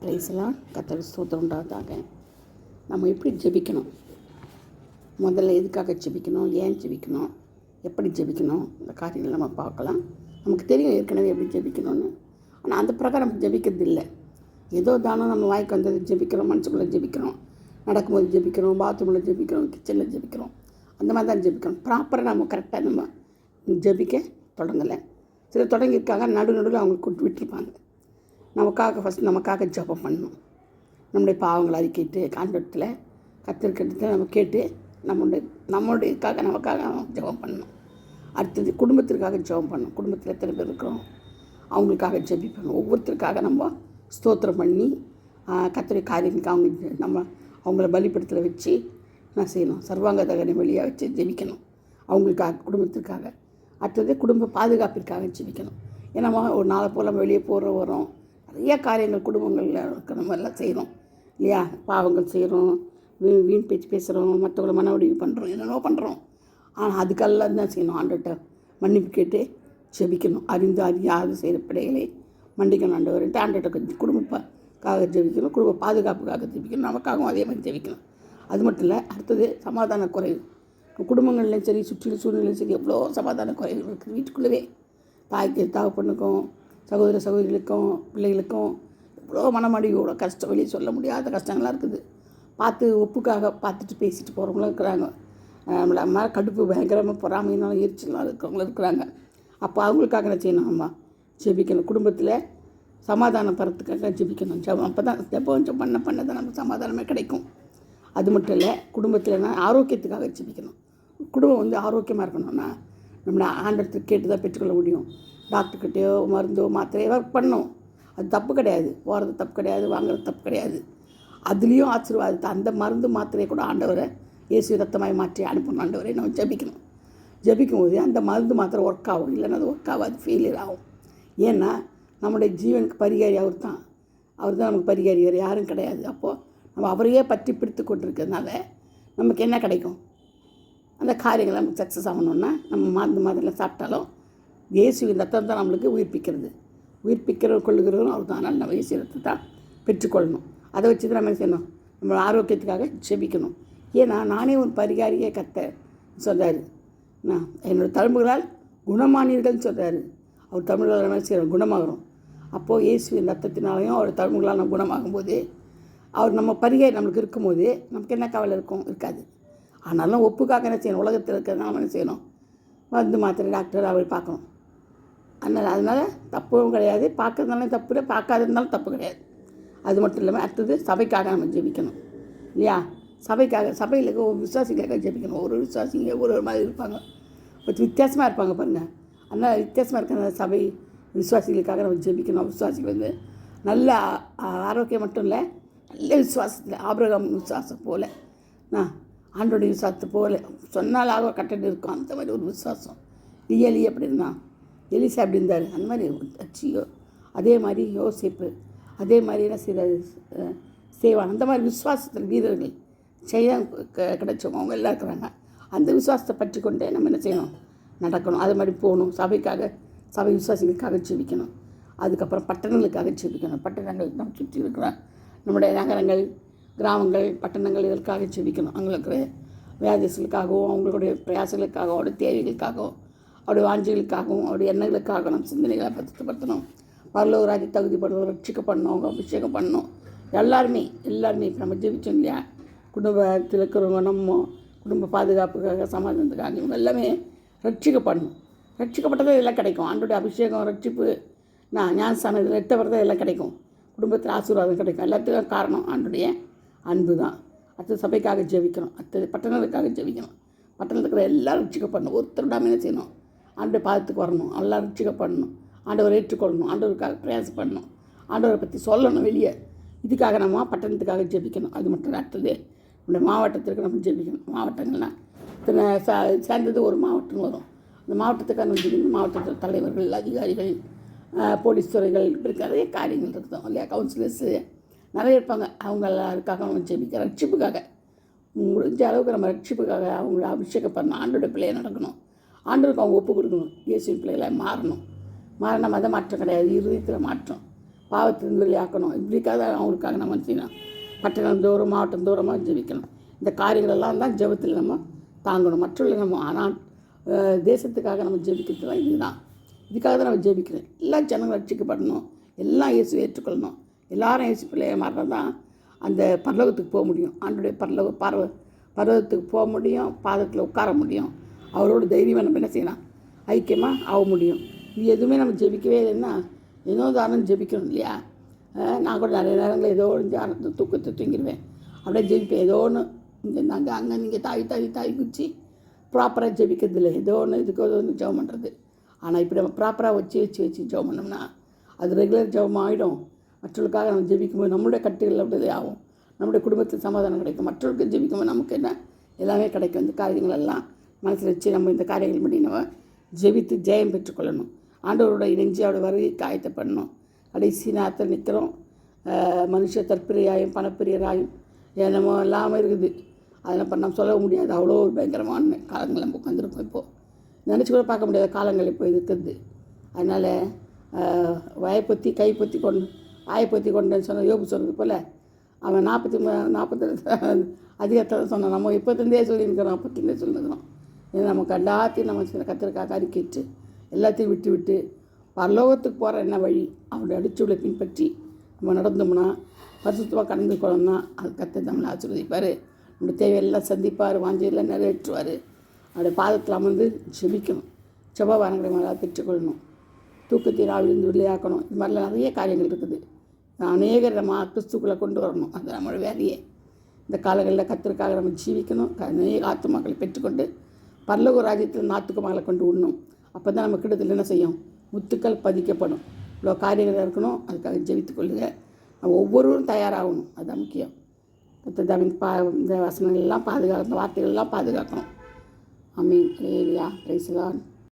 பிரைஸ்லாம் கர்த்தருக்கு ஸ்தோத்திரம் உண்டாவதாக. நம்ம எப்படி ஜெபிக்கணும், முதல்ல எதுக்காக ஜெபிக்கணும், ஏன் ஜெபிக்கணும், எப்படி ஜெபிக்கணும், இந்த காரியங்கள் நம்ம பார்க்கலாம். நமக்கு தெரியும் ஏற்கனவே எப்படி ஜெபிக்கணும்னு. ஆனால் அந்த பிரகாரம் நம்ம ஜெபிக்கிறது இல்லை. ஏதோ தானே நம்ம வாய்க்கு வந்தது ஜெபிக்கிறோம், மனசுக்குள்ளே ஜெபிக்கிறோம், நடக்கும்போது ஜெபிக்கிறோம், பாத்ரூமில் ஜெபிக்கிறோம், கிச்சனில் ஜெபிக்கிறோம், அந்த மாதிரி தான் ஜெபிக்கிறோம். ப்ராப்பராக நம்ம கரெக்டாக நம்ம ஜெபிக்க தொடங்கலை. சில தொடங்கியிருக்காங்க, நடுநடுவில் அவங்க கொண்டு விட்டுருப்பாங்க. நமக்காக ஜெபம் பண்ணணும். நம்முடைய பாவங்களை அறிக்கிட்டு காண்டத்தில் கத்திருக்கிறத நம்ம கேட்டு நமக்காக ஜெபம் பண்ணணும். அடுத்தது குடும்பத்திற்காக ஜெபம் பண்ணணும். குடும்பத்தில் எத்தனை பேர் இருக்கிறோம், அவங்களுக்காக ஜெபிப்பணும். ஒவ்வொருத்தருக்காக நம்ம ஸ்தோத்திரம் பண்ணி கர்த்தருடைய காரியங்களுக்கு அவங்கள பலிபடத்தில் வச்சு என்ன செய்யணும், சர்வாங்க தகனை வெளியாக வச்சு ஜெபிக்கணும். அவங்களுக்காக, குடும்பத்திற்காக. அடுத்தது குடும்ப பாதுகாப்பிற்காக ஜெபிக்கணும். ஏன்னா ஒரு நாளை போல் நம்ம வெளியே வரோம், நிறைய காரியங்கள் குடும்பங்களில் இருக்க நம்ம எல்லாம் செய்கிறோம் இல்லையா. பாவங்கள் செய்கிறோம், வீண் பேச்சு பேசுகிறோம், மற்றவங்களை மன உதவி பண்ணுறோம், என்னென்னோ பண்ணுறோம். ஆனால் அதுக்கெல்லாம் தான் செய்யணும், ஆண்டவர்கிட்ட மன்னிப்பு கேட்டு ஜெபிக்கணும். அறியாது செய்கிற பிள்ளைகளை மன்னிக்கணும் ஆண்டவர்கிட்ட. ஆண்டவர்கிட்ட குடும்பக்காக ஜெபிக்கணும், குடும்ப பாதுகாப்புக்காக ஜெபிக்கணும், நமக்காகவும் அதே மாதிரி ஜெபிக்கணும். அது மட்டும் இல்லை, அடுத்தது சமாதான குறைவு. குடும்பங்கள்லையும் சரி, சுற்றிலும் சூழ்நிலையும் சரி, எவ்வளோ சமாதான குறைவுகள் இருக்குது வீட்டுக்குள்ளவே. தாய்க்கு தகப்பனுக்கும் சகோதர சகோதரிகளுக்கும் பிள்ளைகளுக்கும் எவ்வளோ மனமடிவோட கஷ்டம், வெளியே சொல்ல முடியாத கஷ்டங்களாக இருக்குது. ஒப்புக்காக பார்த்துட்டு பேசிட்டு போகிறவங்களும் இருக்கிறாங்க. நம்மளை மேலே கடுப்பு பயங்கரமாக பொறாமையினாலும் எரிச்சலாம் இருக்கிறவங்களும் இருக்கிறாங்க. அப்போ அவங்களுக்காக என்ன செய்யணும், நம்ம ஜெபிக்கணும். குடும்பத்தில் சமாதானம் படுறதுக்காக ஜெபிக்கணும். அப்போ தான் ஜெபம் பண்ண தான் நமக்கு சமாதானமே கிடைக்கும். அது மட்டும் இல்லை, குடும்பத்தில்னா ஆரோக்கியத்துக்காக ஜெபிக்கணும். குடும்பம் ஆரோக்கியமாக இருக்கணும்னா நம்மளை ஆண்டவர்கிட்ட கேட்டு தான் பெற்றுக்கொள்ள முடியும். டாக்டர்கிட்டையோ மருந்தோ மாத்திரையோ ஒர்க் பண்ணணும், அது தப்பு கிடையாது. போகிறது தப்பு கிடையாது, வாங்குறது தப்பு கிடையாது. அதுலேயும் ஆசீர்வாதத்தை, அந்த மருந்து மாத்திரையை கூட ஆண்டவரை இயேசு ரத்தமாய் மாற்றி அனுப்பணும். ஆண்டவரை நம்ம ஜெபிக்கணும். ஜெபிக்கும் போது அந்த மருந்து மாத்திரை ஒர்க் ஆகும், இல்லைன்னா அது ஒர்க் ஆகாது, ஃபெயிலியர் ஆகும். ஏன்னா நம்முடைய ஜீவனுக்கு பரிகாரி அவர் தான் நமக்கு பரிகாரி, வேறு யாரும் கிடையாது. அப்போது நம்ம அவரையே பற்றி பிடித்து கொண்டிருக்கிறதுனால நமக்கு என்ன கிடைக்கும், அந்த காரியங்கள் நமக்கு சக்ஸஸ் ஆகணுன்னா நம்ம மருந்து மாதிரிலாம் சாப்பிட்டாலும் இயேசுவின் ரத்தம் தான் நம்மளுக்கு உயிர்ப்பிக்கிற கொள்ளுகிறவரும் அவர் தான். அதனால் நம்ம இயேசு ரத்தத்தை தான் பெற்றுக்கொள்ளணும். அதை வச்சு தான் நம்ம செய்யணும், நம்ம ஆரோக்கியத்துக்காக ஜெபிக்கணும். ஏன்னா நானே ஒரு பரிகாரியே சொல்கிறாரு. என்னோடய தழும்புகளால் குணமானீர்கள்னு சொல்கிறாரு. அவர் தமிழ்கள் என்ன செய்கிறோம், குணமாகிறோம். அப்போது இயேசுவின் ரத்தத்தினாலையும் அவர் தழும்புகளால் நம்ம குணமாகும்போது, அவர் நம்ம பரிகாரி நம்மளுக்கு இருக்கும்போது நமக்கு என்ன கவலை இருக்காது. ஆனாலும் ஒப்புக்காக என்ன செய்யணும், உலகத்தில் இருக்கிறதுனால நம்ம என்ன செய்யணும், மருந்து மாத்திரை டாக்டர் அவர் பார்க்கணும். அதனால் தப்பும் கிடையாது, பார்க்கறதுனால தப்பு இல்லை, பார்க்காததுனாலும் தப்பு கிடையாது. அது மட்டும் இல்லாமல் அடுத்தது சபைக்காக நம்ம ஜெபிக்கணும் இல்லையா. சபையில் ஒரு விசுவாசிகளுக்காக ஜெபிக்கணும். ஒரு விசுவாசிங்க ஒரு மாதிரி இருப்பாங்க, வித்தியாசமாக இருப்பாங்க பாருங்கள். அதனால் வித்தியாசமாக இருக்கிற சபை விசுவாசிகளுக்காக நம்ம ஜெபிக்கணும். விசுவாசிகள் நல்ல ஆரோக்கியம் மட்டும் இல்லை, நல்ல விசுவாசத்தில் ஆபிரகாம் விசுவாசம் போல், ஆண்டோடைய விசுவாசத்தை போல் சொன்னால் ஆக கட்டணம் இருக்கும். அந்த மாதிரி ஒரு விசுவாசம். எலி அப்படி இருந்தான், எலிசா அப்படி இருந்தார். அந்த மாதிரி அச்சியோ, அதே மாதிரி யோசிப்பு, அதே மாதிரி என்ன செய்வான். அந்த மாதிரி விசுவாசத்தில் வீரர்கள் செய்ய கிடைச்சவங்க அவங்க எல்லாம் இருக்கிறாங்க. அந்த விசுவாசத்தை பற்றி கொண்டே நம்ம என்ன செய்யணும், நடக்கணும். அது மாதிரி போகணும். சபை விசுவாசிகளுக்காக ஜெபிக்கணும். அதுக்கப்புறம் பட்டணங்களுக்காக ஜெபிக்கணும். பட்டணங்கள் நம்ம சுற்றி இருக்கிற நம்முடைய நகரங்கள், கிராமங்கள், பட்டணங்கள் இதற்காக ஜெபிக்கணும். அங்கே இருக்கிற வியாதிகளுக்காகவும், அவங்களுடைய பிரயாசங்களுக்காகவும், அவருடைய தேவைகளுக்காகவும், அவருடைய வாஞ்சிகளுக்காகவும், அவருடைய எண்ணங்களுக்காக நம்ம சிந்தனைகளை படுத்தணும். பரலோகராஜ்ய தகுதிப்படுறவங்க ரட்சிக்கப்படணும், அவங்க அபிஷேகம் பண்ணணும். எல்லாருமே இப்போ நம்ம ஜெபிச்சோம் இல்லையா, குடும்பத்தில் இருக்கிறவங்க, நம்ம குடும்ப பாதுகாப்புக்காக, சமாதானத்துக்காக, இவங்க எல்லாமே ரட்சிக்கப்படணும். ரட்சிக்கப்பட்டதே எல்லாம் கிடைக்கும். ஆண்டோடைய அபிஷேகம், ரட்சிப்பு, ஞானஸ்தானம், இதில் எட்டப்படுறதே எல்லாம் கிடைக்கும். குடும்பத்தில் ஆசீர்வாதம் கிடைக்கும். எல்லாத்துக்கும் காரணம் ஆண்டோடைய அன்பு தான். அடுத்தது சபைக்காக ஜெபிக்கணும். அடுத்தது பட்டணங்களுக்காக ஜெபிக்கணும். பட்டணத்தில் இருக்கிற எல்லோரும் ரட்சிக்கப்படணும். ஒருத்தருடாமல் என்ன செய்யணும், ஆண்டோடைய பாதத்துக்கு வரணும், எல்லாம் ரட்சிக்கப்படணும், ஆண்டவரை ஏற்றுக்கொள்ளணும், ஆண்டவருக்காக பிரயாசப்படணும், ஆண்டவரை பற்றி சொல்லணும் வெளியே. இதுக்காக நம்ம பட்டணத்துக்காக ஜெபிக்கணும். அது மட்டும் இல்லை, அடுத்தது நம்முடைய மாவட்டத்திற்கு நம்ம ஜெபிக்கணும். மாவட்டங்கள்லாம் சேர்ந்தது ஒரு மாவட்டம் வரும். அந்த மாவட்டத்துக்காக நம்ம ஜெபிக்கணும். மாவட்டத்தில் தலைவர்கள், அதிகாரிகள், போலீஸ் துறைகள், இப்படி நிறைய காரியங்கள் இருக்கும் இல்லையா, கவுன்சிலர்ஸு நிறைய இருப்பாங்க. அவங்க எல்லாருக்காக நம்ம ஜெபிக்க, ரட்சிப்புக்காக முடிஞ்ச அளவுக்கு நம்ம ரட்சிப்புக்காக அவங்கள அபிஷேகம் பண்ணணும். ஆண்டோட பிள்ளையை நடக்கணும், ஆண்டவருக்கு அவங்க ஒப்பு கொடுக்கணும், இயேசுவின் பிள்ளைகளை மாறணும். மாறின மத மாற்றம் கிடையாது, இருதயத்தில் மாற்றம். பாவத்திலிருந்து வெளியாக்கணும். இப்படிக்காக அவங்களுக்காக நம்ம செய்யணும். பட்டணம் தூரம் மாவட்டம் தூரமாக ஜெபிக்கணும். இந்த காரியங்களெல்லாம் தான் ஜெபத்தில் நம்ம தாங்கணும். மற்றவர்கள் நம்ம ஆனால் தேசத்துக்காக நம்ம ஜெபிக்கிறது தான் இதுதான். இதுக்காக தான் நம்ம ஜெபிக்கிறோம். எல்லா ஜனங்களும் ரட்சிக்கப்படணும், எல்லாம் இயேசுவை ஏற்றுக்கொள்ளணும், எல்லாரும் இயேசு பிள்ளையை மாறினா தான் அந்த பரலோகத்துக்கு போக முடியும். ஆண்டோடைய பர்வதத்துக்கு போக முடியும், பாதத்தில் உட்கார முடியும், அவரோட தைரியமாக நம்ம என்ன செய்யலாம், ஐக்கியமாக ஆக முடியும். இது எதுவுமே நம்ம ஜெபிக்கவே இல்லைன்னா ஏதோ தானம் ஜெபிக்கணும் இல்லையா. நான் கூட நிறைய நேரங்களில் ஏதோ ஒன்று தூக்கத்தை தூங்கிடுவேன், அப்படியே ஜெபிப்பேன். ஏதோ ஒன்று இங்கே நாங்கள் அங்கே நீங்கள் தாய் குச்சி ப்ராப்பராக ஜெபிக்கிறது இல்லை. ஏதோ ஒன்று இதுக்கு ஒன்று ஜெபம் பண்ணுறது. ஆனால் இப்படி நம்ம ப்ராப்பராக வச்சு ஜெபம் பண்ணோம்னா அது ரெகுலர் ஜெபம் ஆகிடும். மற்றவர்களுக்காக நம்ம ஜெபிக்கும்போது நம்மளுடைய கட்டுகளில் அப்படியே ஆகும், நம்முடைய குடும்பத்துக்கு சமாதானம் கிடைக்கும். மற்றவர்களுக்கு ஜெபிக்கும்போது நமக்கு என்ன எல்லாமே கிடைக்கும். இந்த காரியங்களெல்லாம் மனசில் வச்சு நம்ம இந்த காரியங்கள் படி நம்ம ஜெபித்து ஜெயம் பெற்றுக்கொள்ளணும். ஆண்டவரோட இணைஞ்சு அவரோட வருகைக்கு ஆயத்தப்படணும். கடைசி நேரத்தில் நிற்கிறோம். மனுஷ தற்பிரியாயும் பணப்பிரியராயும் என்னமோ இல்லாமல் இருக்குது. அதெல்லாம் நம்ம சொல்ல முடியாது. அவ்வளோ ஒரு பயங்கரமான காலங்கள் நம்ம உட்காந்துருக்கோம். இப்போது நினச்சி கூட பார்க்க முடியாத காலங்கள் இப்போ இருக்கிறது. அதனால் வாயப்பொத்தி கைப்பொத்தி கொண்டுன்னு சொன்ன யோபு சொன்னது போல் அவன் 40 அதிகத்தில் சொன்னான். நம்ம இப்போத்திருந்தே சொல்லியிருக்கிறோம், 40 சொல்லியிருக்கிறோம். ஏன்னா நமக்கு எல்லாத்தையும் நம்ம கத்திரிக்காய் அறிக்கிட்டு எல்லாத்தையும் விட்டு பரலோகத்துக்கு போகிற என்ன வழி அவருடைய அடிச்சுள்ள பின்பற்றி நம்ம நடந்தோம்னா பரிசுத்தமாக கடந்து கொள்ளணும்னா அது கர்த்தர் நம்மளை ஆசீர்வதிப்பார். நம்முடைய தேவையெல்லாம் சந்திப்பார், வாஞ்சையெல்லாம் நிறைவேற்றுவார். அவருடைய பாதத்தில் அமர்ந்து ஜெபிக்கணும், செப வரங்களை மேலே பெற்றுக்கொள்ளணும், தூக்கத்தை ஆவிலிருந்து வெளியாக்கணும். இது மாதிரிலாம் நிறைய காரியங்கள் இருக்குது. அநேகர் நம்ம கிறிஸ்துக்குள்ளே கொண்டு வரணும். அது நம்மளோட வேலையே. இந்த காலங்களில் கர்த்தருக்காக நம்ம ஜீவிக்கணும். அநேக ஆத்துமாக்களை பெற்றுக்கொண்டு பரலோக ராஜ்யத்தில் நாத்துக்குமாகளை கொண்டு விடணும். அப்போ தான் நம்ம கிட்டத்தில் என்ன செய்யும், முத்துக்கள் பதிக்கப்படும். இவ்வளோ காரியங்கள் இருக்கணும். அதுக்காக ஜெபித்துக் கொள்ளுங்க. நம்ம ஒவ்வொருவரும் தயாராகணும், அதுதான் முக்கியம். இந்த வசனங்கள்லாம் பாதுகாக்கணும், இந்த வார்த்தைகள்லாம் பாதுகாக்கணும். ஆமீன். ஹல்லேலூயா. Praise the Lord.